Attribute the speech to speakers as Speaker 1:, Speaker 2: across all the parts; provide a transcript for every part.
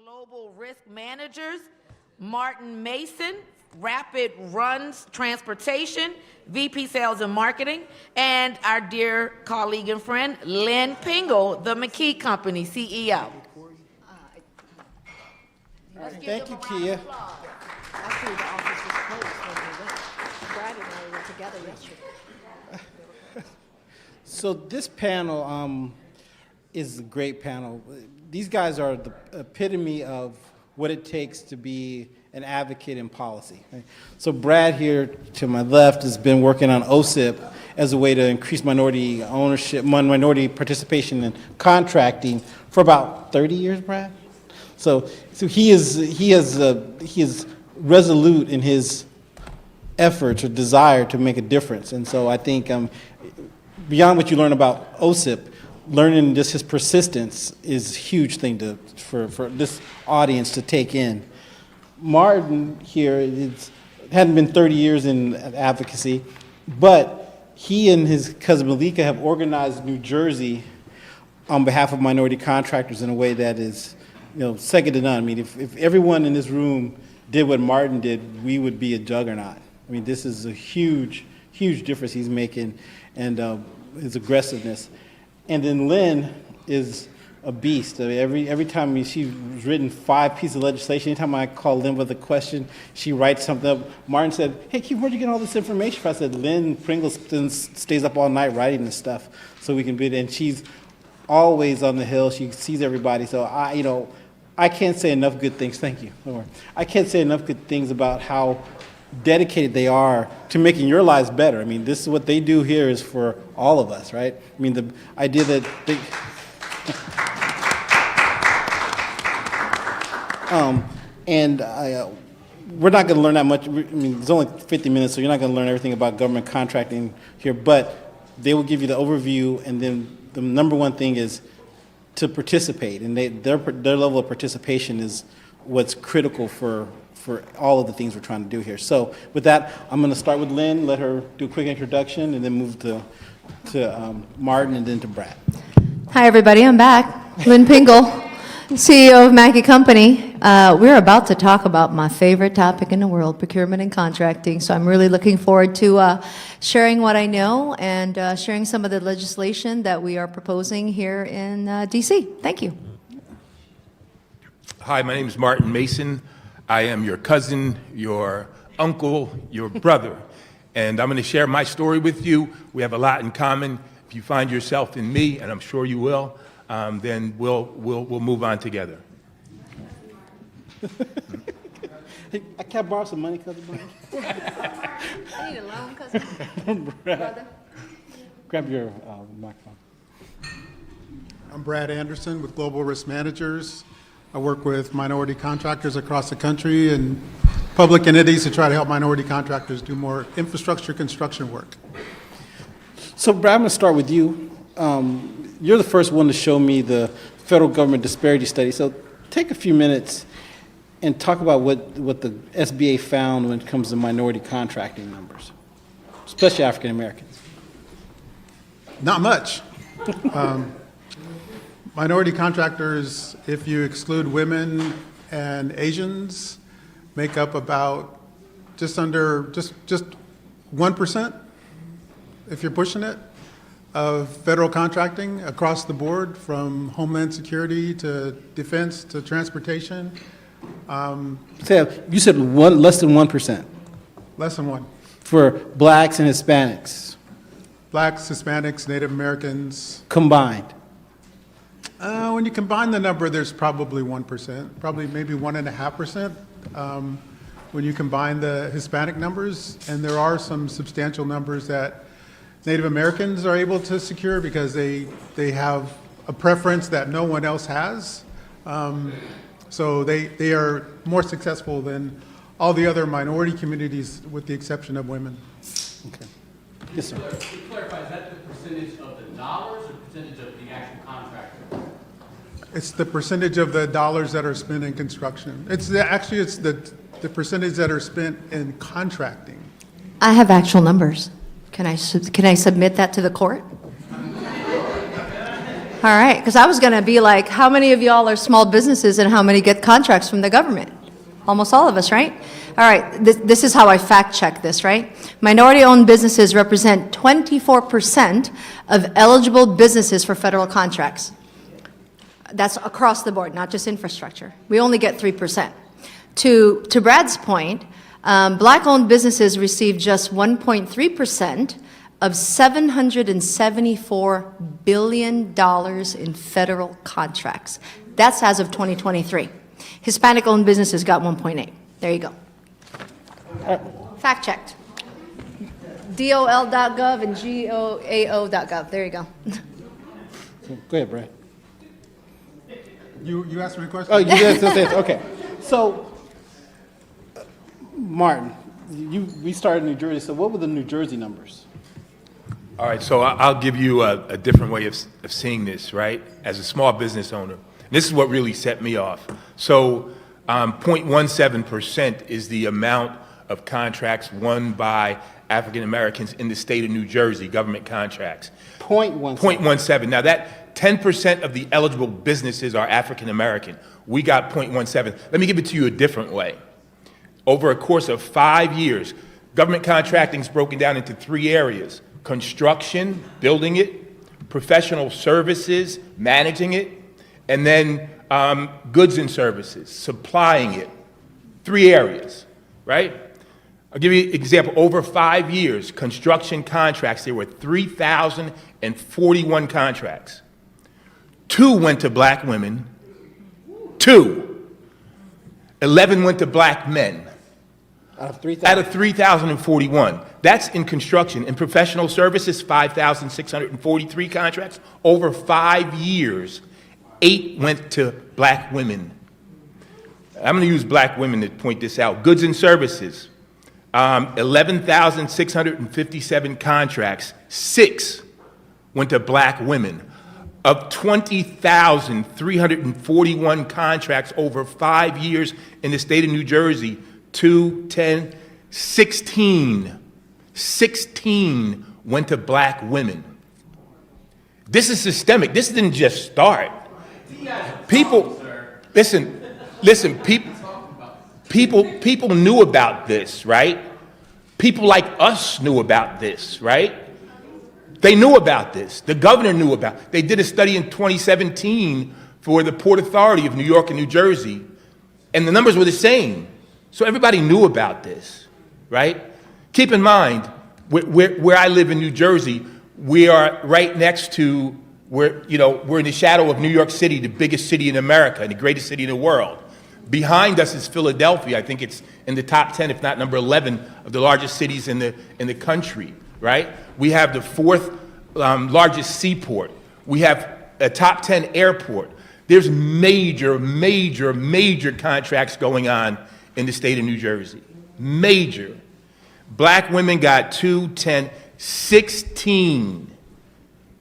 Speaker 1: Global Risk Managers, Martin Mason, Rapid Runs Transportation, VP Sales and Marketing, and our dear colleague and friend, Lynn Pingle, the McKee Company CEO.
Speaker 2: Thank you, Kia.
Speaker 3: Actually, the office was closed when we went. Brad and I were together yesterday.
Speaker 2: So this panel is a great panel. These guys are the epitome of what it takes to be an advocate in policy. Right? So Brad here to my left has been working on OSIP as a way to increase minority ownership, minority participation in contracting for about 30 years, Brad? So he is resolute in his efforts or desire to make a difference. And so I think beyond what you learn about OSIP, learning just his persistence is a huge thing for this audience to take in. Martin here hadn't been 30 years in advocacy, but he and his cousin Malika have organized New Jersey on behalf of minority contractors in a way that is, second to none. I mean, if everyone in this room did what Martin did, we would be a juggernaut. I mean, this is a huge, huge difference he's making, and his aggressiveness. And then Lynn is a beast. I mean, every time she's written 5 pieces of legislation, anytime I call Lynn with a question, she writes something up. Martin said, "Hey, Keith, where'd you get all this information from?" I said, "Lynn Pringle stays up all night writing this stuff so we can bid." And she's always on the Hill. She sees everybody. So I can't say enough good things. Thank you. I can't say enough good things about how dedicated they are to making your lives better. I mean, this is what they do here is for all of us, right? I mean, the idea that they... we're not going to learn that much. I mean, it's only 50 minutes, so you're not going to learn everything about government contracting here, but they will give you the overview, and then the number one thing is to participate, and their level of participation is what's critical for all of the things we're trying to do here. So with that, I'm going to start with Lynn, let her do a quick introduction, and then move to Martin, and then to Brad.
Speaker 3: Hi, everybody. I'm back. Lynn Pingle, CEO of McKee Company. We're about to talk about my favorite topic in the world, procurement and contracting. So I'm really looking forward to sharing what I know and sharing some of the legislation that we are proposing here in D.C. Thank you.
Speaker 4: Hi, my name is Martin Mason. I am your cousin, your uncle, your brother, and I'm going to share my story with you. We have a lot in common. If you find yourself in me, and I'm sure you will, then we'll move on together.
Speaker 2: Hey, I can't borrow some money, cousin Brad?
Speaker 3: I need a loan, cousin. Brother.
Speaker 2: Grab your microphone.
Speaker 5: I'm Brad Anderson with Global Risk Managers. I work with minority contractors across the country and public entities to try to help minority contractors do more infrastructure construction work.
Speaker 2: So Brad, I'm going to start with you. You're the first one to show me the federal government disparity study. So take a few minutes and talk about what the SBA found when it comes to minority contracting numbers, especially African Americans.
Speaker 5: Not much. Minority contractors, if you exclude women and Asians, make up about just 1%, if you're pushing it, of federal contracting across the board, from Homeland Security to defense to transportation.
Speaker 2: You said less than 1%.
Speaker 5: Less than 1.
Speaker 2: For blacks and Hispanics.
Speaker 5: Blacks, Hispanics, Native Americans.
Speaker 2: Combined.
Speaker 5: When you combine the number, there's probably 1%, probably maybe 1.5%. When you combine the Hispanic numbers, and there are some substantial numbers that Native Americans are able to secure because they have a preference that no one else has. So they are more successful than all the other minority communities, with the exception of women.
Speaker 2: Okay. Yes, sir.
Speaker 6: To clarify, is that the percentage of the dollars or percentage of the actual contractor?
Speaker 5: It's the percentage of the dollars that are spent in construction. It's the percentage that are spent in contracting.
Speaker 3: I have actual numbers. Can I submit that to the court? All right, because I was going to be like, how many of y'all are small businesses and how many get contracts from the government? Almost all of us, right? All right, this is how I fact check this, right? Minority-owned businesses represent 24% of eligible businesses for federal contracts. That's across the board, not just infrastructure. We only get 3%. To Brad's point, black-owned businesses receive just 1.3% of $774 billion in federal contracts. That's as of 2023. Hispanic-owned businesses got 1.8. There you go. Fact checked. DOL.gov and GOAO.gov. There you go.
Speaker 2: Go ahead, Brad.
Speaker 5: You asked me a question?
Speaker 2: Oh, you did. Okay. So, Martin, we started in New Jersey. So, what were the New Jersey numbers?
Speaker 4: All right, so I'll give you a different way of seeing this, right? As a small business owner, this is what really set me off. So 0.17% is the amount of contracts won by African Americans in the state of New Jersey, government contracts.
Speaker 2: 0.17.
Speaker 4: 0.17. Now that 10% of the eligible businesses are African American. We got 0.17. Let me give it to you a different way. Over a course of 5 years, government contracting is broken down into 3 areas: construction, building it; professional services, managing it; and then goods and services, supplying it. 3 areas, right? I'll give you an example. Over 5 years, construction contracts, there were 3,041 contracts. 2 went to black women. 2. 11 went to black men.
Speaker 2: Out of 3,000?
Speaker 4: Out of 3,041. That's in construction. In professional services, 5,643 contracts. Over 5 years, 8 went to black women. I'm going to use black women to point this out. Goods and services, 11,657 contracts. 6 went to black women. Of 20,341 contracts over 5 years in the state of New Jersey, 2, 10, 16 went to black women. This is systemic. This didn't just start. People, listen, people knew about this, right? People like us knew about this, right? They knew about this. The governor knew about it. They did a study in 2017 for the Port Authority of New York and New Jersey, and the numbers were the same. So everybody knew about this, right? Keep in mind, where I live in New Jersey, we are right next to we're in the shadow of New York City, the biggest city in America and the greatest city in the world. Behind us is Philadelphia. I think it's in the top 10, if not number 11, of the largest cities in the country, right? We have the 4th largest seaport. We have a top 10 airport. There's major contracts going on in the state of New Jersey. Major. Black women got 2, 10, 16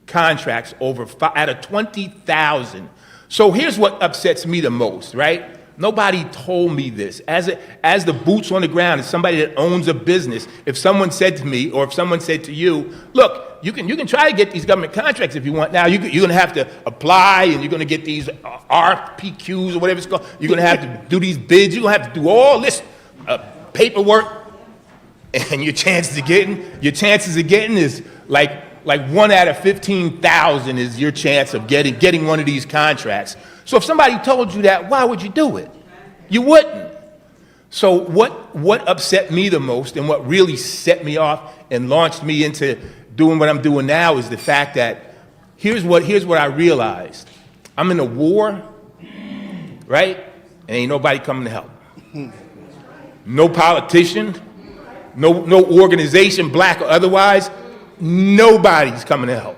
Speaker 4: contracts out of 20,000. So here's what upsets me the most, right? Nobody told me this. As the boots on the ground, as somebody that owns a business, if someone said to me, or if someone said to you, look, you can try to get these government contracts if you want. Now, you're going to have to apply, and you're going to get these RPQs or whatever it's called. You're going to have to do these bids. You're going to have to do all this paperwork, and your chances of getting is like 1 out of 15,000 is your chance of getting one of these contracts. So if somebody told you that, why would you do it? You wouldn't. So what upset me the most, and what really set me off and launched me into doing what I'm doing now, is the fact that here's what I realized. I'm in a war, right? And ain't nobody coming to help. No politician, no organization, black or otherwise, nobody's coming to help.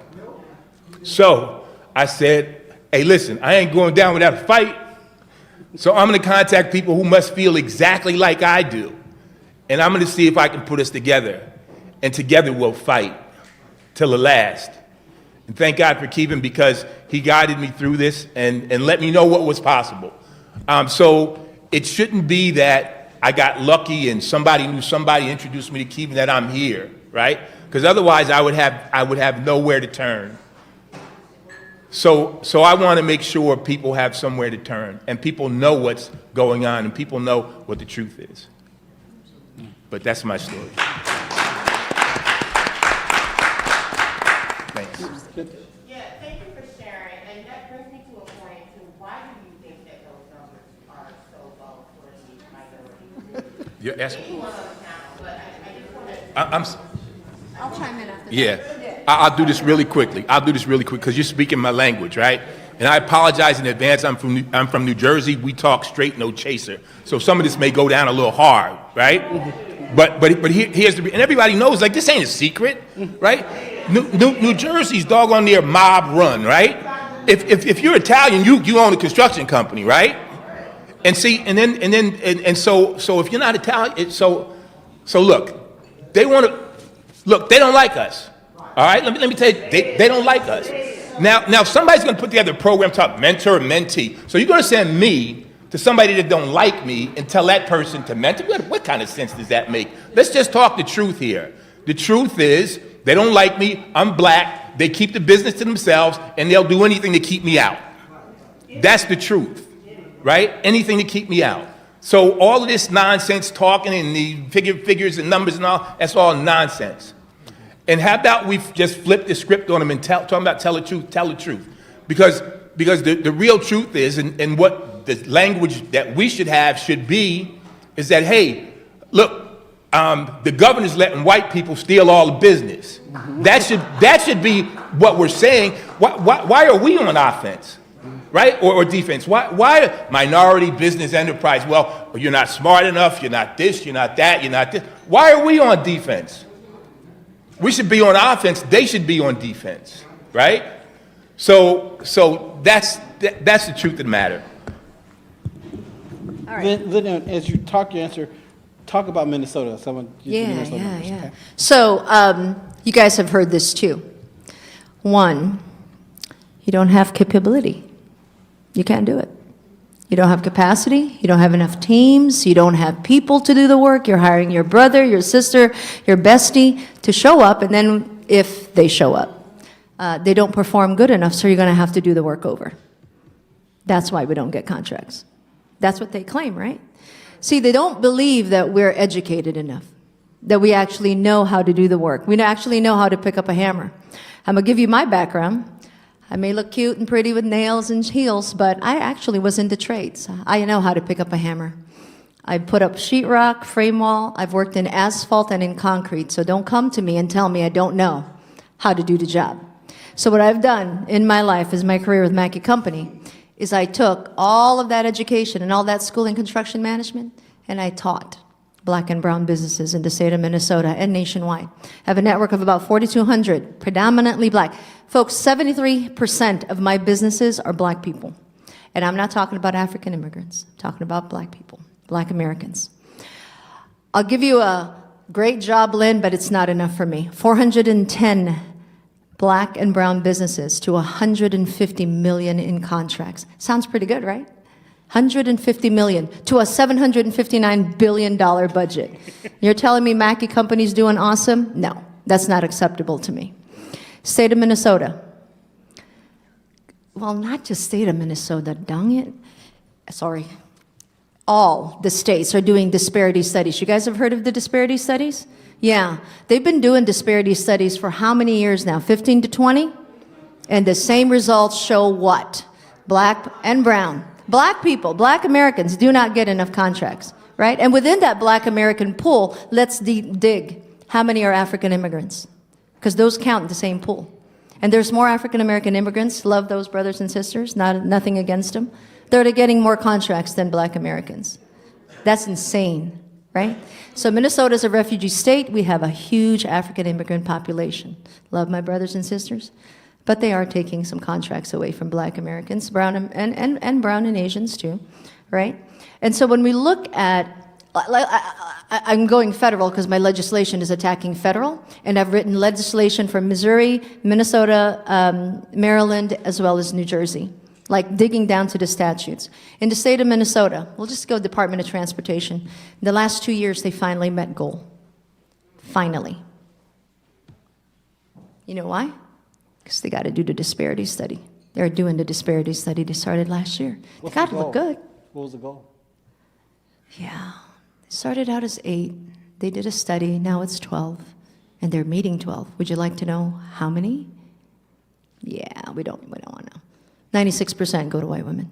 Speaker 4: So I said, hey, listen, I ain't going down without a fight. So I'm going to contact people who must feel exactly like I do. And I'm going to see if I can put us together. And together we'll fight till the last. And thank God for Kevin, because he guided me through this and let me know what was possible. So it shouldn't be that I got lucky and somebody knew somebody introduced me to Kevin that I'm here, right? Because otherwise I would have nowhere to turn. So I want to make sure people have somewhere to turn, and people know what's going on, and people know what the truth is. But that's my story. Thanks.
Speaker 7: Yeah, thank you for sharing, and that brings me to a point to why do you think that those numbers are so low for the minority?
Speaker 4: You're asking?
Speaker 7: Anyone on the panel, but I just want to.
Speaker 3: I'll chime in after that.
Speaker 4: Yeah, I'll do this really quickly. I'll do this really quick because you're speaking my language, right? And I apologize in advance. I'm from New Jersey. We talk straight, no chaser. So some of this may go down a little hard, right? But here's the and everybody knows like this ain't a secret, right? New Jersey's doggone near mob run, right? If you're Italian, you own a construction company, right? And see, and so if you're not Italian, so look, they want to. Look, they don't like us. All right, let me tell you, they don't like us. Now somebody's going to put together a program called mentor and mentee. So you're going to send me to somebody that don't like me and tell that person to mentor? What kind of sense does that make? Let's just talk the truth here. The truth is they don't like me. I'm black. They keep the business to themselves, and they'll do anything to keep me out. That's the truth, right? Anything to keep me out. So all of this nonsense talking and the figures and numbers and all, that's all nonsense. And how about we just flip the script on them and talking about tell the truth. Because the real truth is, and what the language that we should have should be, is that, hey, look, the governor's letting white people steal all the business. That should be what we're saying. Why are we on offense? Right? Or defense. Why minority business enterprise? Well, you're not smart enough, you're not this, you're not that, you're not this. Why are we on defense? We should be on offense, they should be on defense, right? So that's the truth of the matter.
Speaker 3: All right.
Speaker 2: Lynn, as you talk your answer, talk about Minnesota. Someone use the Minnesota numbers.
Speaker 3: Yeah. So you guys have heard this too. One, you don't have capability. You can't do it. You don't have capacity. You don't have enough teams. You don't have people to do the work. You're hiring your brother, your sister, your bestie to show up, and then if they show up, they don't perform good enough, so you're going to have to do the work over. That's why we don't get contracts. That's what they claim, right? See, they don't believe that we're educated enough, that we actually know how to do the work. We actually know how to pick up a hammer. I'm going to give you my background. I may look cute and pretty with nails and heels, but I actually was into trades. I know how to pick up a hammer. I put up sheetrock, frame wall. I've worked in asphalt and in concrete, so don't come to me and tell me I don't know how to do the job. So what I've done in my life, as my career with Mackey Company, is I took all of that education and all that school in construction management, and I taught black and brown businesses in the state of Minnesota and nationwide. I have a network of about 4,200, predominantly black. Folks, 73% of my businesses are black people. And I'm not talking about African immigrants. I'm talking about black people, black Americans. I'll give you a great job, Lynn, but it's not enough for me. 410 black and brown businesses to 150 million in contracts. Sounds pretty good, right? 150 million to a $759 billion budget. You're telling me Mackey Company's doing awesome? No, that's not acceptable to me. State of Minnesota. Well, not just state of Minnesota, dang it. Sorry. All the states are doing disparity studies. You guys have heard of the disparity studies? Yeah. They've been doing disparity studies for how many years now? 15 to 20? And the same results show what? Black and brown. Black people, black Americans do not get enough contracts, right? And within that black American pool, let's dig. How many are African immigrants? Because those count in the same pool. And there's more African American immigrants, love those brothers and sisters, nothing against them. They're getting more contracts than black Americans. That's insane, right? So Minnesota's a refugee state. We have a huge African immigrant population. Love my brothers and sisters. But they are taking some contracts away from black Americans, brown and brown and Asians too, right? And so when we look at, I'm going federal because my legislation is attacking federal, and I've written legislation for Missouri, Minnesota, Maryland, as well as New Jersey, like digging down to the statutes. In the state of Minnesota, we'll just go Department of Transportation. In the last 2 years, they finally met goal. Finally. You know why? Because they got to do the disparity study. They're doing the disparity study they started last year. They
Speaker 2: What's
Speaker 3: got
Speaker 2: the
Speaker 3: to look
Speaker 2: goal?
Speaker 3: good.
Speaker 2: What was the goal?
Speaker 3: Yeah. They started out as 8. They did a study. Now it's 12. And they're meeting 12. Would you like to know how many? Yeah, we don't want to know. 96% go to white women.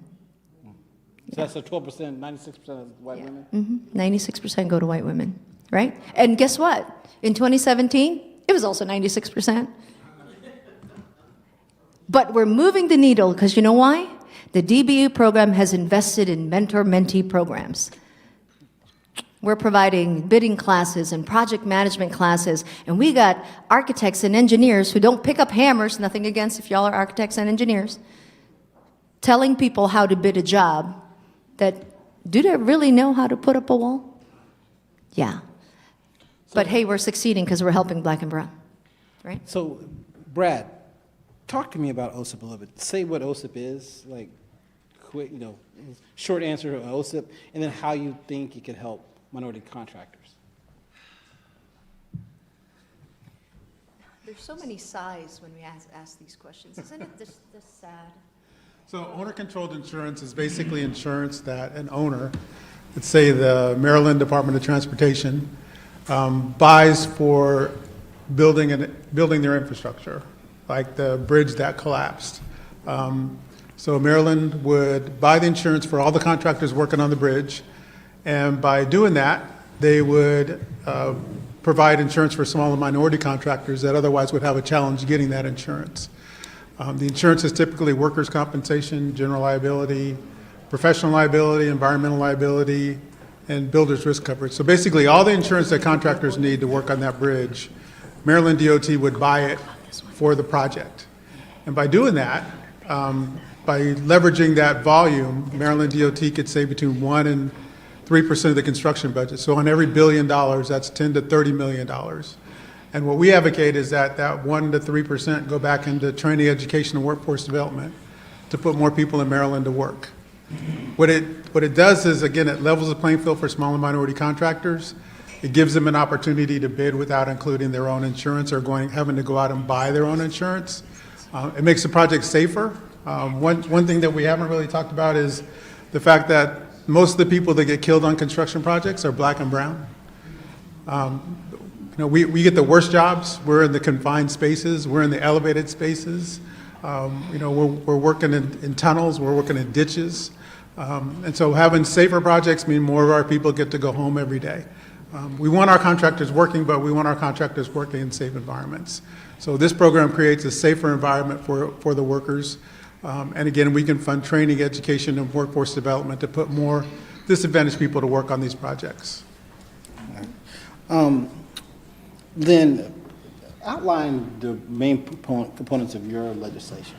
Speaker 2: So that's a 12%, 96% of white women?
Speaker 3: 96% go to white women, right? And guess what? In 2017, it was also 96%. But we're moving the needle because you know why? The DBU program has invested in mentor-mentee programs. We're providing bidding classes and project management classes, and we got architects and engineers who don't pick up hammers, nothing against if y'all are architects and engineers, telling people how to bid a job that, do they really know how to put up a wall? Yeah. But hey, we're succeeding because we're helping black and brown, right?
Speaker 2: So, Brad, talk to me about OSIP a little bit. Say what OSIP is, like, quick, short answer to OSIP, and then how you think it could help minority contractors.
Speaker 3: There's so many sighs when we ask these questions. Isn't it this sad?
Speaker 5: So owner-controlled insurance is basically insurance that an owner, let's say the Maryland Department of Transportation, buys for building their infrastructure, like the bridge that collapsed. So Maryland would buy the insurance for all the contractors working on the bridge, and by doing that, they would provide insurance for small and minority contractors that otherwise would have a challenge getting that insurance. The insurance is typically workers' compensation, general liability, professional liability, environmental liability, and builder's risk coverage. So basically, all the insurance that contractors need to work on that bridge, Maryland DOT would buy it for the project. And by doing that, by leveraging that volume, Maryland DOT could save between 1% and 3% of the construction budget. So on every $1 billion, that's $10 to $30 million. And what we advocate is that 1% to 3% go back into training, education, and workforce development to put more people in Maryland to work. What it does is, again, it levels the playing field for small and minority contractors. It gives them an opportunity to bid without including their own insurance or having to go out and buy their own insurance. It makes the project safer. One thing that we haven't really talked about is the fact that most of the people that get killed on construction projects are black and brown. We get the worst jobs. We're in the confined spaces. We're in the elevated spaces. We're working in tunnels. We're working in ditches. And so having safer projects mean more of our people get to go home every day. We want our contractors working, but we want our contractors working in safe environments. So this program creates a safer environment for the workers. And again, we can fund training, education, and workforce development to put more disadvantaged people to work on these projects.
Speaker 2: Then outline the main components of your legislation.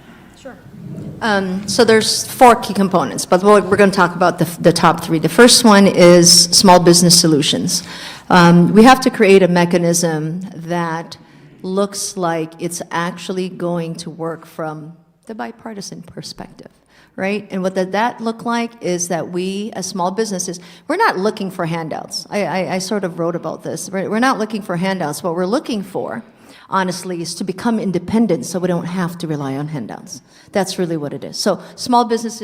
Speaker 3: So there's 4 key components, but we're going to talk about the top 3. The first one is small business solutions. We have to create a mechanism that looks like it's actually going to work from the bipartisan perspective, right? And what that look like is that we, as small businesses, we're not looking for handouts. I sort of wrote about this. We're not looking for handouts. What we're looking for, honestly, is to become independent so we don't have to rely on handouts. That's really what it is. So small business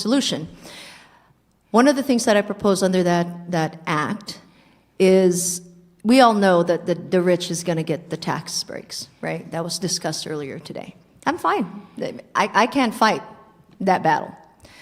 Speaker 3: solution. One of the things that I propose under that act is, we all know that the rich is going to get the tax breaks, right? That was discussed earlier today. I'm fine. I can't fight that battle.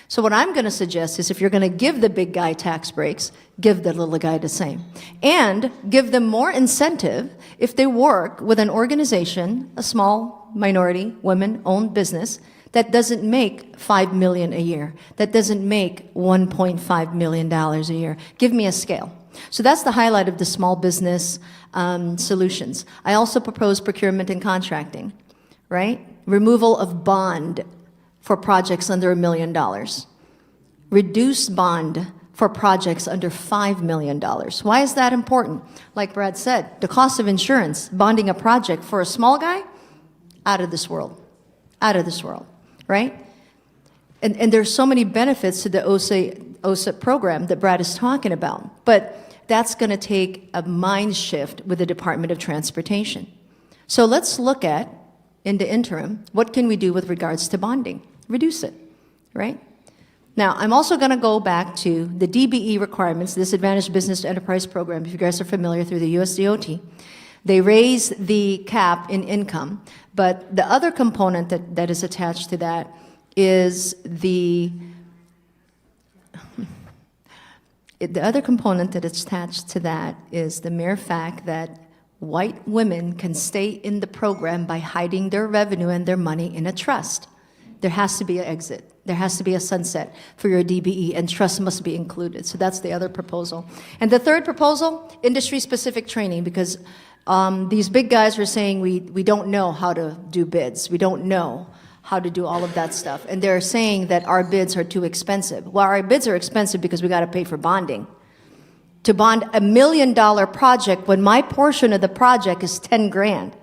Speaker 3: So what I'm going to suggest is, if you're going to give the big guy tax breaks, give the little guy the same. And give them more incentive if they work with an organization, a small minority, women-owned business, that doesn't make $5 million a year, that doesn't make $1.5 million a year. Give me a scale. So that's the highlight of the small business solutions. I also propose procurement and contracting, right? Removal of bond for projects under $1 million. Reduce bond for projects under $5 million. Why is that important? Like Brad said, the cost of insurance, bonding a project for a small guy, out of this world. Out of this world, right? And there's so many benefits to the OSIP program that Brad is talking about. But that's going to take a mind shift with the Department of Transportation. So let's look at in the interim, what can we do with regards to bonding? Reduce it, right? Now, I'm also going to go back to the DBE requirements, Disadvantaged Business to Enterprise Program, if you guys are familiar, through the USDOT. They raise the cap in income, but the other component that is attached to that is the other component that is attached to that is the mere fact that white women can stay in the program by hiding their revenue and their money in a trust. There has to be an exit. There has to be a sunset for your DBE, and trust must be included. So that's the other proposal. And the third proposal, industry-specific training, because these big guys are saying we don't know how to do bids. We don't know how to do all of that stuff. And they're saying that our bids are too expensive. Well, our bids are expensive because we got to pay for bonding. To bond $1 million project when my portion of the project is 10 grand.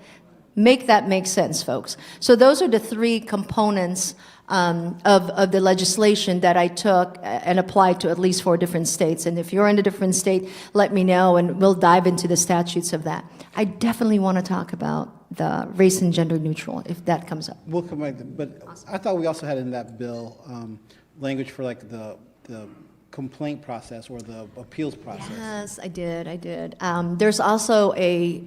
Speaker 3: Make that make sense, folks. So those are the three components of the legislation that I took and applied to at least 4 different states. And if you're in a different state, let me know, and we'll dive into the statutes of that. I definitely want to talk about the race and gender neutral, if that comes up.
Speaker 2: We'll come back, but I thought we also had in that bill language for like the complaint process or the appeals process.
Speaker 3: Yes, I did. There's also a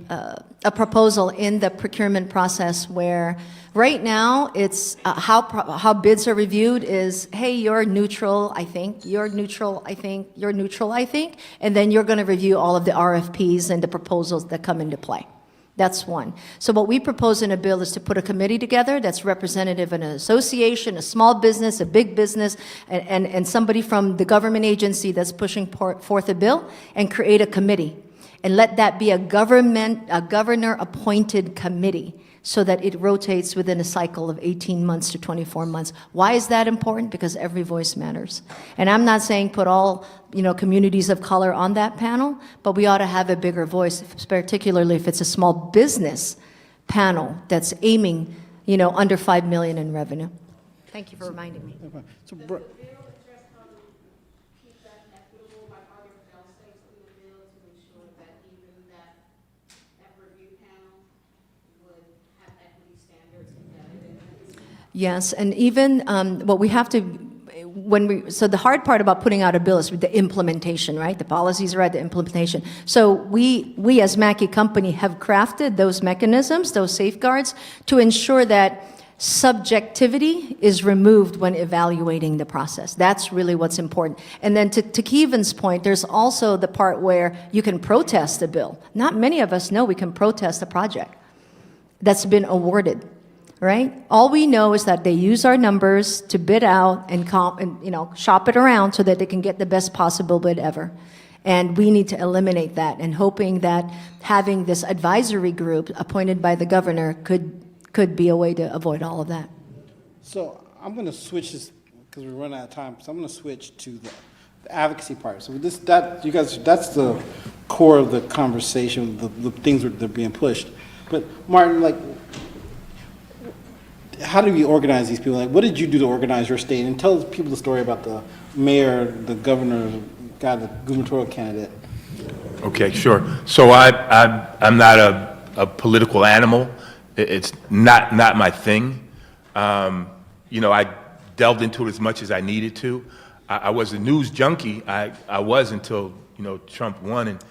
Speaker 3: proposal in the procurement process where right now it's how bids are reviewed is, hey, you're neutral, I think, you're neutral, I think, you're neutral, I think, and then you're going to review all of the RFPs and the proposals that come into play. That's one. So what we propose in a bill is to put a committee together that's representative of an association, a small business, a big business, and somebody from the government agency that's pushing forth a bill, and create a committee. And let that be a governor-appointed committee so that it rotates within a cycle of 18 months to 24 months. Why is that important? Because every voice matters. And I'm not saying put all, communities of color on that panel, but we ought to have a bigger voice, particularly if it's a small business panel that's aiming, under $5 million in revenue. Thank you for reminding me.
Speaker 2: So,
Speaker 3: Yes, and even what we have to, so the hard part about putting out a bill is with the implementation, right? The policies are at the implementation. So we as Mackey Company have crafted those mechanisms, those safeguards, to ensure that subjectivity is removed when evaluating the process. That's really what's important. And then to Keevan's point, there's also the part where you can protest a bill. Not many of us know we can protest a project that's been awarded. Right? All we know is that they use our numbers to bid out and shop it around so that they can get the best possible bid ever. And we need to eliminate that, and hoping that having this advisory group appointed by the governor could be a way to avoid all of that.
Speaker 2: So I'm going to switch this because we're running out of time. So I'm going to switch to the advocacy part. So that's the core of the conversation, the things that are being pushed. But Martin, how do you organize these people? What did you do to organize your state? And tell people the story about the mayor, the governor, the gubernatorial candidate.
Speaker 4: Okay, sure. So I'm not a political animal. It's not my thing. I delved into it as much as I needed to. I was a news junkie. I was until Trump won, and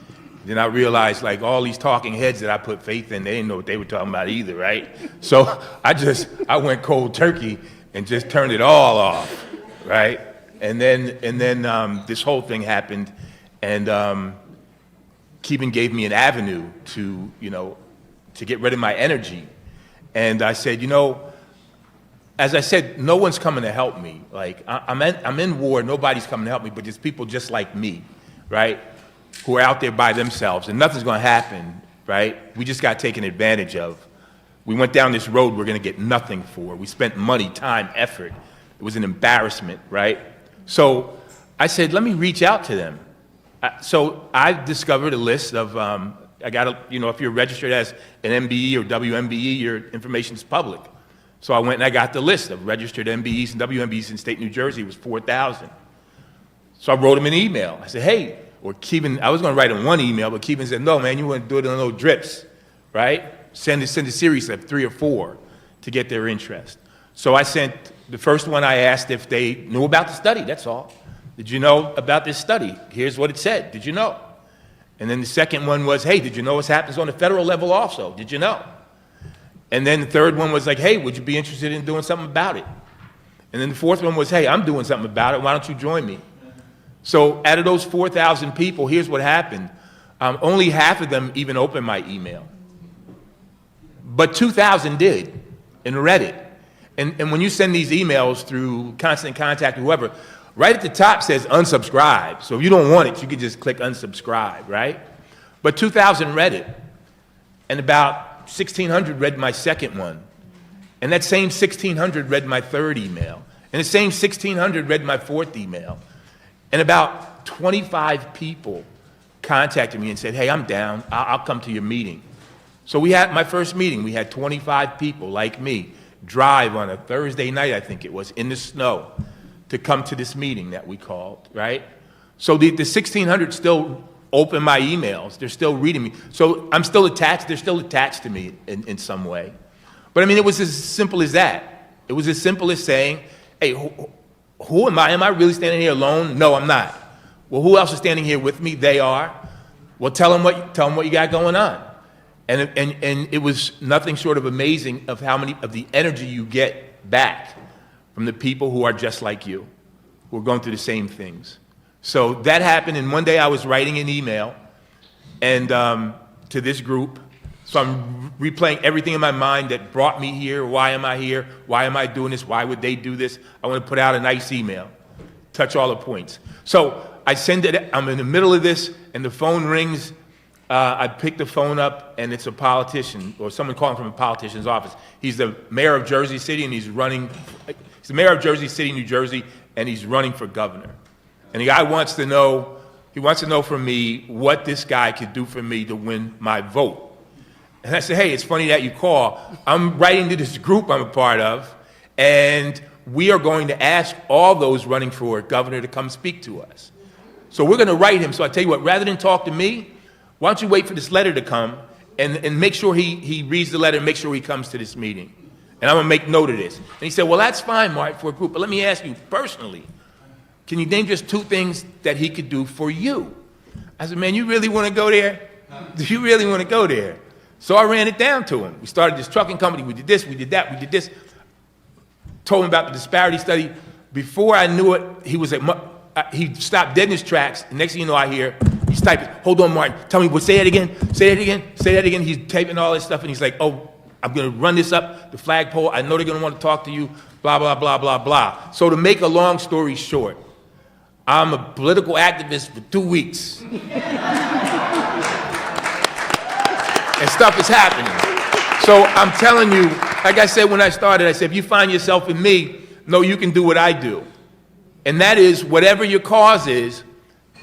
Speaker 4: then I realized all these talking heads that I put faith in, they didn't know what they were talking about either, right? So I went cold turkey and just turned it all off, right? And then this whole thing happened, and Keevan gave me an avenue to get rid of my energy. And I said, as I said, no one's coming to help me. I'm in war, nobody's coming to help me, but there's people just like me, right? Who are out there by themselves, and nothing's going to happen, right? We just got taken advantage of. We went down this road we're going to get nothing for. We spent money, time, effort. It was an embarrassment, right? So I said, let me reach out to them. So I discovered a list of, if you're registered as an MBE or WMBE, your information's public. So I went and I got the list of registered MBEs and WMBEs in state New Jersey. It was 4,000. So I wrote him an email. I said, hey, or Keevan, I was going to write him one email, but Keevan said, no, man, you want to do it in little drips, right? Send a series of 3 or 4. to get their interest. So I sent, the first one I asked if they knew about the study, that's all. Did you know about this study? Here's what it said, did you know? And then the second one was, hey, did you know what's happens on the federal level also? Did you know? And then the third one was like, hey, would you be interested in doing something about it? And then the fourth one was, hey, I'm doing something about it, why don't you join me? So out of those 4,000 people, here's what happened. Only half of them even opened my email. But 2,000 did and read it. And when you send these emails through Constant Contact or whoever, right at the top says unsubscribe. So if you don't want it, you can just click unsubscribe, right? But 2,000 read it. And about 1,600 read my second one. And that same 1,600 read my third email. And the same 1,600 read my fourth email. And about 25 people contacted me and said, hey, I'm down. I'll come to your meeting. So we had my first meeting. We had 25 people like me drive on a Thursday night, I think it was, in the snow to come to this meeting that we called, right? So the 1,600 still open my emails. They're still reading me. So I'm still attached. They're still attached to me in some way. But I mean, it was as simple as that. It was as simple as saying, hey, who am I? Am I really standing here alone? No, I'm not. Well, who else is standing here with me? They are. Well, tell them what you got going on. And it was nothing short of amazing of how many of the energy you get back from the people who are just like you, who are going through the same things. So that happened, and one day I was writing an email and to this group. So I'm replaying everything in my mind that brought me here. Why am I here? Why am I doing this? Why would they do this? I want to put out a nice email, touch all the points. So I send it, I'm in the middle of this, and the phone rings. I pick the phone up, and it's a politician, or someone calling from a politician's office. He's the mayor of Jersey City, and he's the mayor of Jersey City, New Jersey, and he's running for governor. And the guy wants to know from me what this guy could do for me to win my vote. And I said, hey, it's funny that you call. I'm writing to this group I'm a part of, and we are going to ask all those running for governor to come speak to us. So we're going to write him. So I tell you what, rather than talk to me, why don't you wait for this letter to come and make sure he reads the letter and make sure he comes to this meeting. And I'm going to make note of this. And he said, well, that's fine, Mark, for a group. But let me ask you personally, can you name just 2 things that he could do for you? I said, man, you really want to go there? Do you really want to go there? So I ran it down to him. We started this trucking company. We did this, we did that, we did this. Told him about the disparity study. Before I knew it, he stopped dead in his tracks. The next thing you know, I hear, he's typing, hold on, Martin, tell me, say that again, say that again, say that again. He's typing all this stuff, and he's like, oh, I'm going to run this up the flagpole. I know they're going to want to talk to you, blah, blah, blah, blah, blah. So to make a long story short, I'm a political activist for 2 weeks. And stuff is happening. So I'm telling you, like I said when I started, I said, if you find yourself in me, know you can do what I do. And that is, whatever your cause is,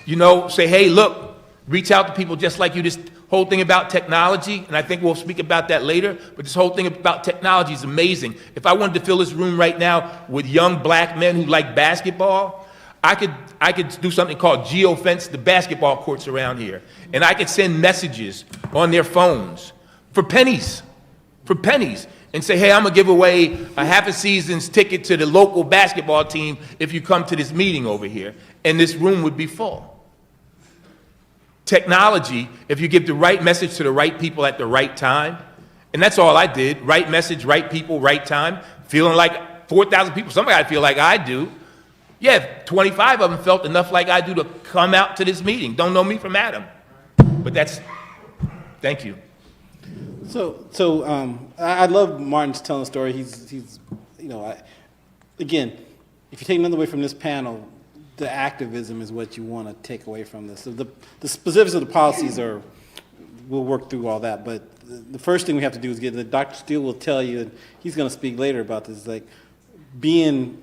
Speaker 4: say, hey, look, reach out to people just like you. This whole thing about technology, and I think we'll speak about that later, but this whole thing about technology is amazing. If I wanted to fill this room right now with young black men who like basketball, I could do something called geofence the basketball courts around here. And I could send messages on their phones for pennies, and say, hey, I'm going to give away a half a season's ticket to the local basketball team if you come to this meeting over here. And this room would be full. Technology, if you give the right message to the right people at the right time, and that's all I did, right message, right people, right time, feeling like 4,000 people, somebody feel like I do. Yeah, 25 of them felt enough like I do to come out to this meeting. Don't know me from Adam. But thank you.
Speaker 2: So I love Martin's telling the story. Again, if you take nothing away from this panel, the activism is what you want to take away from this. So the specifics of the policies we'll work through all that. But the first thing we have to do is Dr. Steele will tell you, and he's going to speak later about this, like being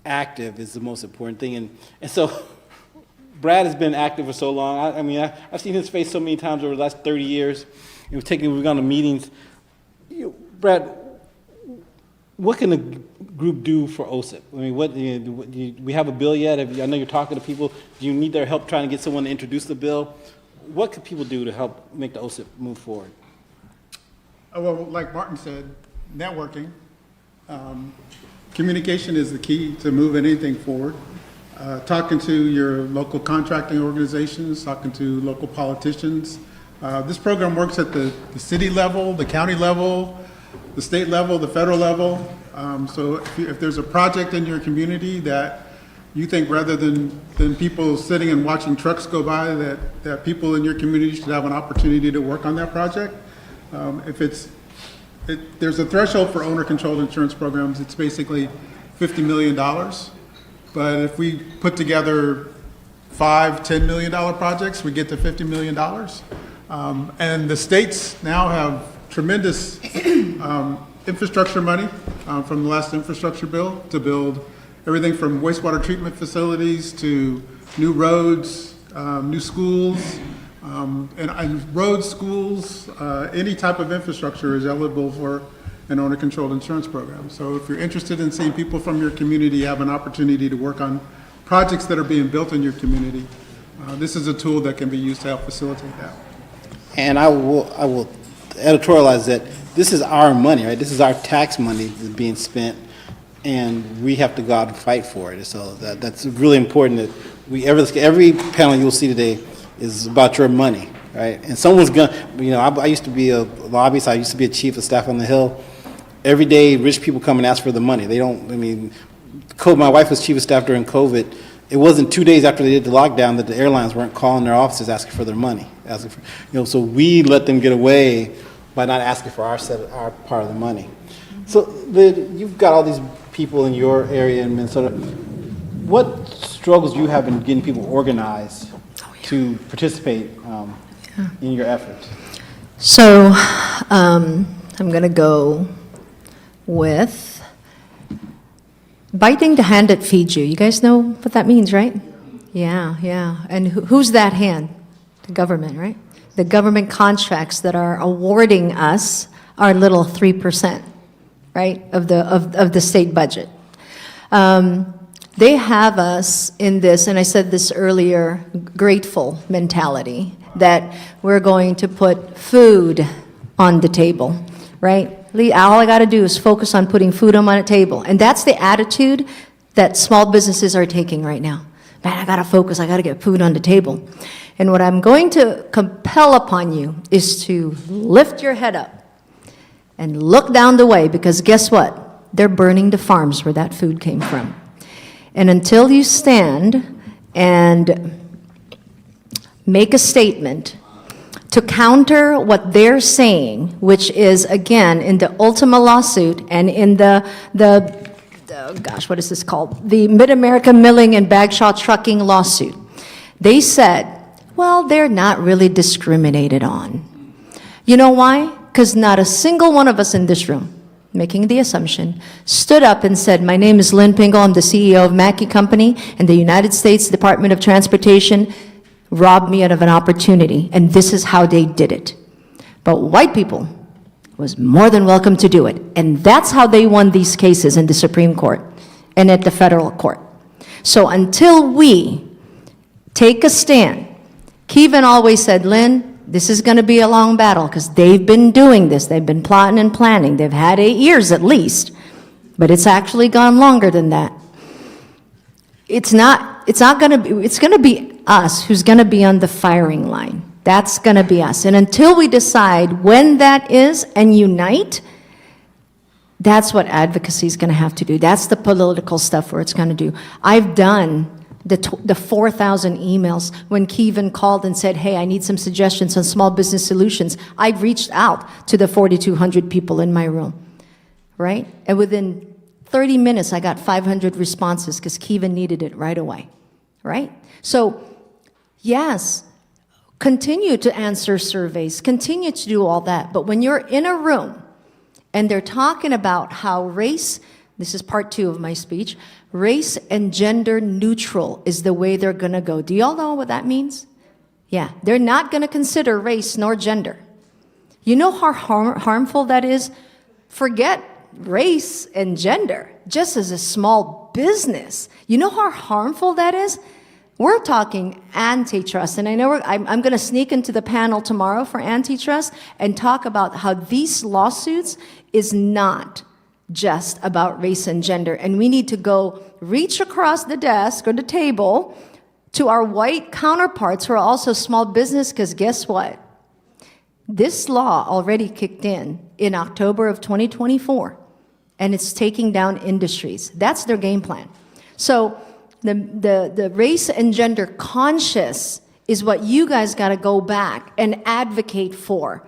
Speaker 2: active is the most important thing. And so Brad has been active for so long. I've seen his face so many times over the last 30 years. And we've gone to meetings. Brad, what can the group do for OSIP? I mean, do we have a bill yet? I know you're talking to people. Do you need their help trying to get someone to introduce the bill? What can people do to help make the OSIP move forward?
Speaker 5: Well, like Martin said, networking. Communication is the key to moving anything forward. Talking to your local contracting organizations, talking to local politicians. This program works at the city level, the county level, the state level, the federal level. So if there's a project in your community that you think rather than people sitting and watching trucks go by, that people in your community should have an opportunity to work on that project. There's a threshold for owner-controlled insurance programs. It's basically $50 million. But if we put together $5–10 million projects, we get to $50 million. And the states now have tremendous infrastructure money from the last infrastructure bill to build everything from wastewater treatment facilities to new roads, new schools, and roads, schools, any type of infrastructure is eligible for an owner-controlled insurance program. So if you're interested in seeing people from your community have an opportunity to work on projects that are being built in your community, this is a tool that can be used to help facilitate that.
Speaker 2: And I will editorialize that this is our money, right? This is our tax money that's being spent, and we have to go out and fight for it. So that's really important that every panel you'll see today is about your money, right? And someone's I used to be a lobbyist. I used to be a chief of staff on the Hill. Every day, rich people come and ask for the money. My wife was chief of staff during COVID. It wasn't 2 days after they did the lockdown that the airlines weren't calling their offices asking for their money. So we let them get away by not asking for our part of the money. So you've got all these people in your area in Minnesota. What struggles you have in getting people organized to participate in your efforts?
Speaker 3: So I'm going to go with biting the hand that feeds you. You guys know what that means, right? Yeah. And who's that hand? The government, right? The government contracts that are awarding us our little 3%, right, of the state budget. They have us in this, and I said this earlier, grateful mentality, that we're going to put food on the table, right? All I got to do is focus on putting food on my table. And that's the attitude that small businesses are taking right now. Man, I got to focus. I got to get food on the table. And what I'm going to compel upon you is to lift your head up and look down the way, because guess what? They're burning the farms where that food came from. And until you stand and make a statement to counter what they're saying, which is, again, in the Ultima lawsuit and in what is this called? The Mid-America Milling and Bagshaw Trucking lawsuit. They said, well, they're not really discriminated on. You know why? Because not a single one of us in this room, making the assumption, stood up and said, my name is Lynn Pingle, I'm the CEO of Mackey Company, and the United States Department of Transportation robbed me out of an opportunity, and this is how they did it. But white people was more than welcome to do it, and that's how they won these cases in the Supreme Court and at the federal court. So until we take a stand, Kevin always said, Lynn, this is going to be a long battle, because they've been doing this. They've been plotting and planning. They've had 8 years at least, but it's actually gone longer than that. It's going to be us who's going to be on the firing line. That's going to be us. And until we decide when that is and unite, that's what advocacy is going to have to do. That's the political stuff where it's going to do. I've done the 4,000 emails when Kevin called and said, hey, I need some suggestions on small business solutions. I've reached out to the 4,200 people in my room, right? And within 30 minutes, I got 500 responses because Kevin needed it right away, right? So, yes, continue to answer surveys, continue to do all that. But when you're in a room and they're talking about how race, this is part 2 of my speech, race and gender neutral is the way they're going to go. Do y'all know what that means? Yeah, they're not going to consider race nor gender. You know how harmful that is? Forget race and gender, just as a small business. You know how harmful that is? We're talking antitrust, and I know I'm going to sneak into the panel tomorrow for antitrust and talk about how these lawsuits is not just about race and gender, and we need to go reach across the desk or the table to our white counterparts who are also small business, because guess what? This law already kicked in October of 2024, and it's taking down industries. That's their game plan. So the race and gender conscious is what you guys got to go back and advocate for.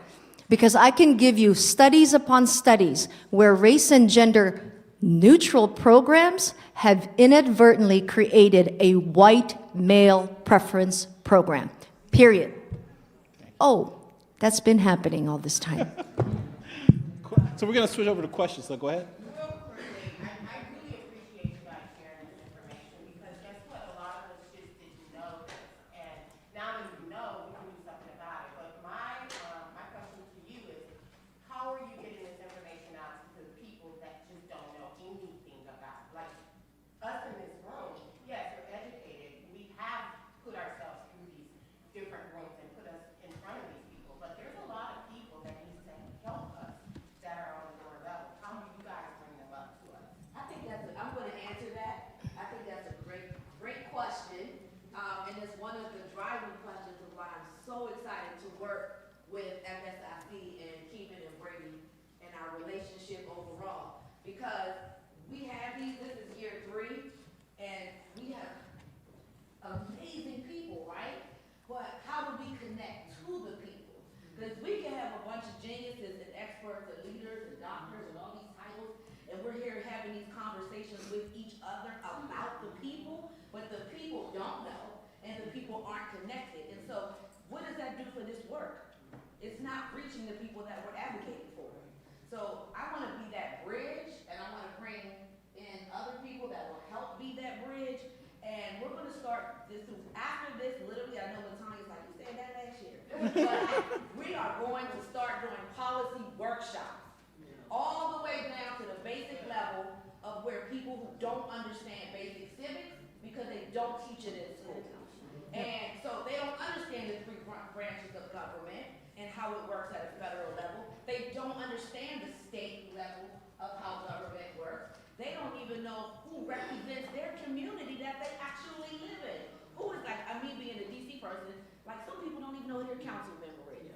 Speaker 3: Because I can give you studies upon studies where race and gender neutral programs have inadvertently created a white male preference program. Period. Oh, that's been happening all this time.
Speaker 2: So we're going to switch over to questions, so go ahead.
Speaker 7: Real quickly, I really appreciate you guys sharing this information, because guess what? A lot of us just didn't know this. And now that you know, we can do something about it. But my question to you is, how are you getting this information out to the people that just don't know anything about it? Like, us in this room, yes, we're educated. We have put ourselves through these different rooms and put us in front of these people. But there's a lot of people that need to help us that are on the lower level. How do you guys bring them up to us?
Speaker 1: I'm going to answer that. I think that's a great question. And it's one of the driving questions of why I'm so excited to work with FSIC and Keevan and Brady and our relationship overall. Because we have this is year 3, and we have amazing people, right? But how do we connect to the people? Because we can have a bunch of geniuses and experts and leaders and doctors and all these titles, and we're here having these conversations with each other about the people, but the people don't know, and the people aren't connected. And so what does that do for this work? It's not reaching the people that we're advocating for. So I want to be that bridge, and I want to bring in other people that will help be that bridge. And we're going to start this after this. Literally, I know Latanya's like, you said that last year. But we are going to start doing policy workshops all the way down to the basic level of where people who don't understand basic civics, because they don't teach it in school. And so they don't understand the 3 branches of government and how it works at a federal level. They don't understand the state level of how government works. They don't even know who represents their community that they actually live in. Who is like, me being a DC person, like some people don't even know who their council member is.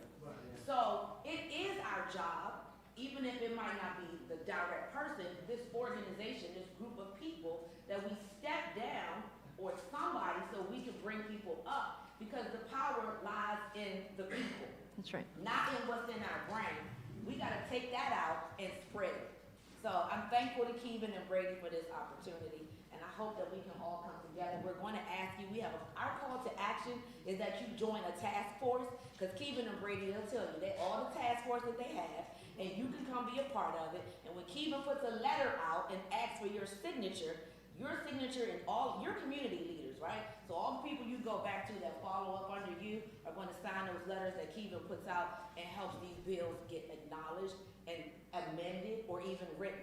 Speaker 1: So it is our job, even if it might not be the direct person, this organization, this group of people, that we step down or somebody so we can bring people up, because the power lies in the people.
Speaker 3: That's right.
Speaker 1: Not in what's in our brain. We gotta take that out and spread it. So I'm thankful to Keevan and Brady for this opportunity, and I hope that we can all come together. We're going to ask you, our call to action is that you join a task force, because Keevan and Brady, they'll tell you, all the task force that they have, and you can come be a part of it. And when Keevan puts a letter out and asks for your signature and all your community leaders, right? So all the people you go back to that follow up under you are going to sign those letters that Keevan puts out and helps these bills get acknowledged and amended or even written.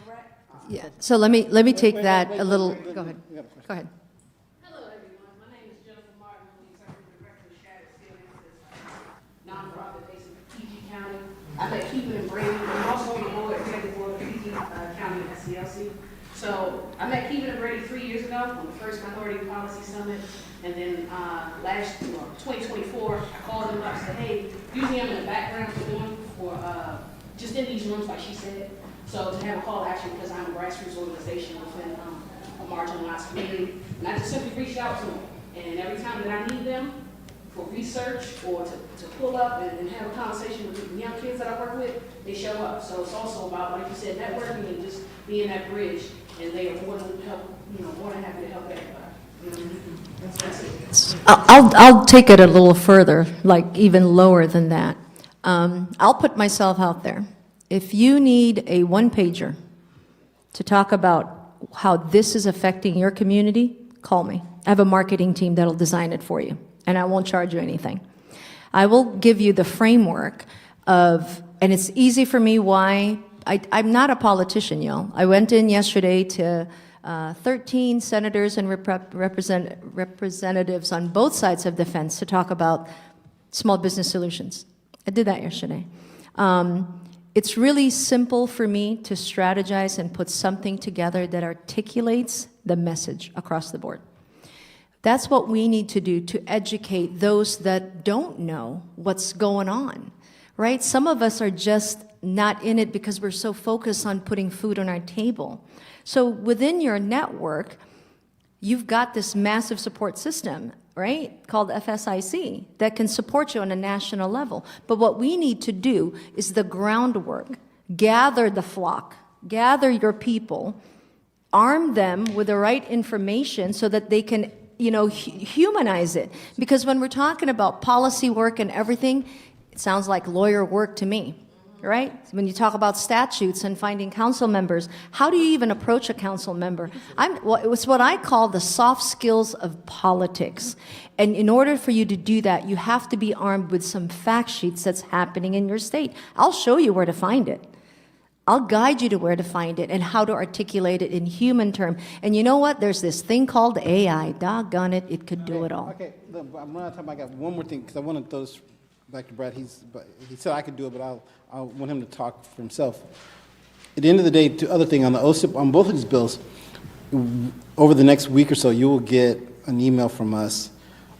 Speaker 1: Correct?
Speaker 3: Yeah. So let me take
Speaker 2: Wait,
Speaker 3: that
Speaker 2: wait,
Speaker 3: a little.
Speaker 2: wait,
Speaker 3: Go ahead.
Speaker 2: we got a question.
Speaker 3: Go ahead.
Speaker 8: Hello, everyone. My name is Jennifer Martin. I'm the executive director of Shattered Ceilings, nonprofit based in PG County. I met Keevan and Brady. I'm also on the board, executive board of PG County SCLC. So I met Keevan and Brady 3 years ago on the first Minority Policy Summit. And then 2024, I called them up and said, hey, usually I'm in the background for them, or just in these rooms, like she said. So to have a call to action, because I'm a grassroots organization within a marginalized community. And I just simply reached out to them. And every time that I need them for research or to pull up and have a conversation with the young kids that I work with, they show up. So it's also about, like you said, networking and just being that bridge. And they are more than happy to help everybody. That's it.
Speaker 3: I'll take it a little further, like even lower than that. I'll put myself out there. If you need a one-pager to talk about how this is affecting your community, call me. I have a marketing team that'll design it for you, and I won't charge you anything. I will give you the framework of, and it's easy for me why, I'm not a politician, y'all. I went in yesterday to 13 senators and representatives on both sides of the fence to talk about small business solutions. I did that yesterday. It's really simple for me to strategize and put something together that articulates the message across the board. That's what we need to do to educate those that don't know what's going on, right? Some of us are just not in it because we're so focused on putting food on our table. So within your network, you've got this massive support system, right, called FSIC, that can support you on a national level. But what we need to do is the groundwork. Gather the flock, gather your people, arm them with the right information so that they can, humanize it. Because when we're talking about policy work and everything, it sounds like lawyer work to me. Right? When you talk about statutes and finding council members, how do you even approach a council member? It's what I call the soft skills of politics. And in order for you to do that, you have to be armed with some fact sheets that's happening in your state. I'll show you where to find it. I'll guide you to where to find it and how to articulate it in human terms. And you know what? There's this thing called AI. Doggone it, it could do it all.
Speaker 2: Okay, look, I'm running out of time. I got one more thing, because I want to throw this back to Brad. He said I could do it, but I want him to talk for himself. At the end of the day, the other thing on the OSIP, on both of these bills, over the next week or so, you will get an email from us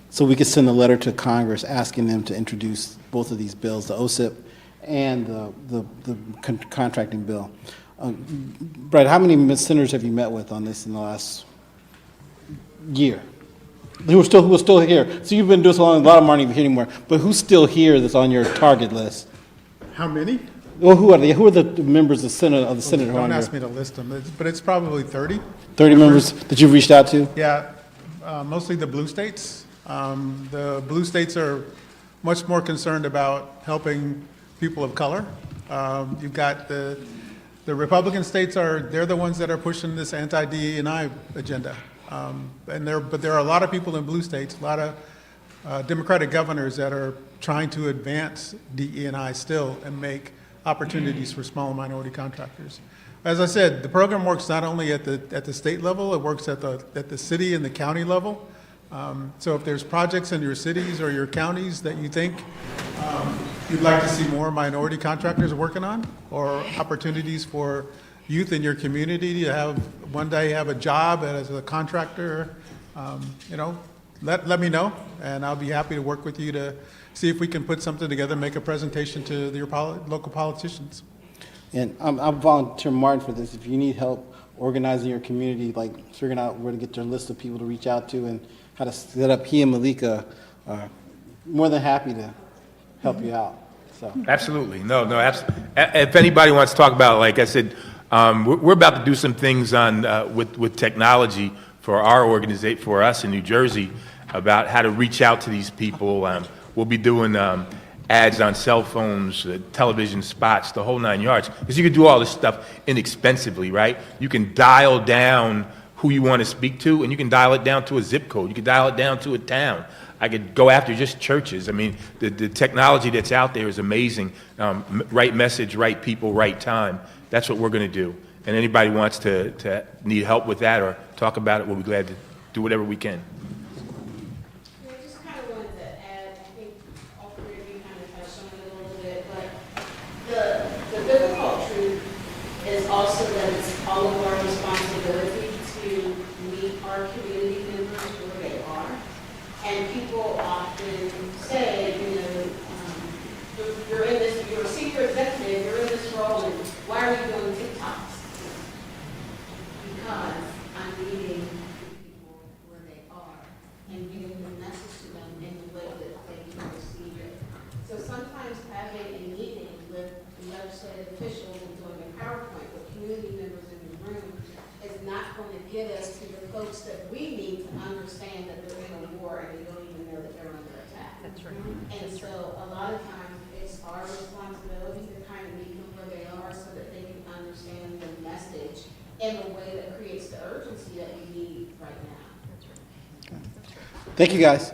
Speaker 2: so we can send a letter to Congress asking them to introduce both of these bills, the OSIP and the contracting bill. Brad, how many senators have you met with on this in the last year? Who are still here? So you've been doing so long, a lot of them aren't even here anymore. But who's still here that's on your target list?
Speaker 5: How many?
Speaker 2: Well, who are they? Who are the members of the Senate who are on
Speaker 5: Don't ask
Speaker 2: your
Speaker 5: me to list them, but it's probably 30.
Speaker 2: 30 members that you've reached out to?
Speaker 5: Yeah, mostly the blue states. The blue states are much more concerned about helping people of color. You've got the Republican states they're the ones that are pushing this anti-DE&I agenda. But there are a lot of people in blue states, a lot of Democratic governors that are trying to advance DE&I still and make opportunities for small and minority contractors. As I said, the program works not only at the state level, it works at the city and the county level. So if there's projects in your cities or your counties that you think you'd like to see more minority contractors working on, or opportunities for youth in your community to one day have a job as a contractor, let me know, and I'll be happy to work with you to see if we can put something together, make a presentation to your local politicians.
Speaker 2: And I'll volunteer Martin for this. If you need help organizing your community, like figuring out where to get your list of people to reach out to and how to set up, he and Malika are more than happy to help you out. So.
Speaker 4: Absolutely. No. If anybody wants to talk about, like I said, we're about to do some things on with technology for our organization, for us in New Jersey, about how to reach out to these people. We'll be doing ads on cell phones, television spots, the whole 9 yards. Because you can do all this stuff inexpensively, right? You can dial down who you want to speak to, and you can dial it down to a zip code. You can dial it down to a town. I could go after just churches. I mean, the technology that's out there is amazing. Right message, right people, right time. That's what we're going to do. And anybody wants to need help with that or talk about it, we'll be glad to do whatever we can.
Speaker 8: Yeah, I just kind of wanted to add, I think all three of you kind of touched on it a little bit, but the difficult truth is also that it's all of our responsibility to meet our community members where they are. And people often say, you're a senior executive, you're in this role, and why are you doing TikToks? Because I'm meeting people where they are and getting the message to them in the way that they can receive it. So sometimes having a meeting with legislative officials and doing a PowerPoint with community members in the room is not going to get us to the folks that we need to understand that they're in a war and they don't even know that they're under attack. That's right. And so a lot of times it's our responsibility to kind of meet them where they are so that they can understand the message in a way that creates the urgency that we need right now.
Speaker 2: Thank you, guys.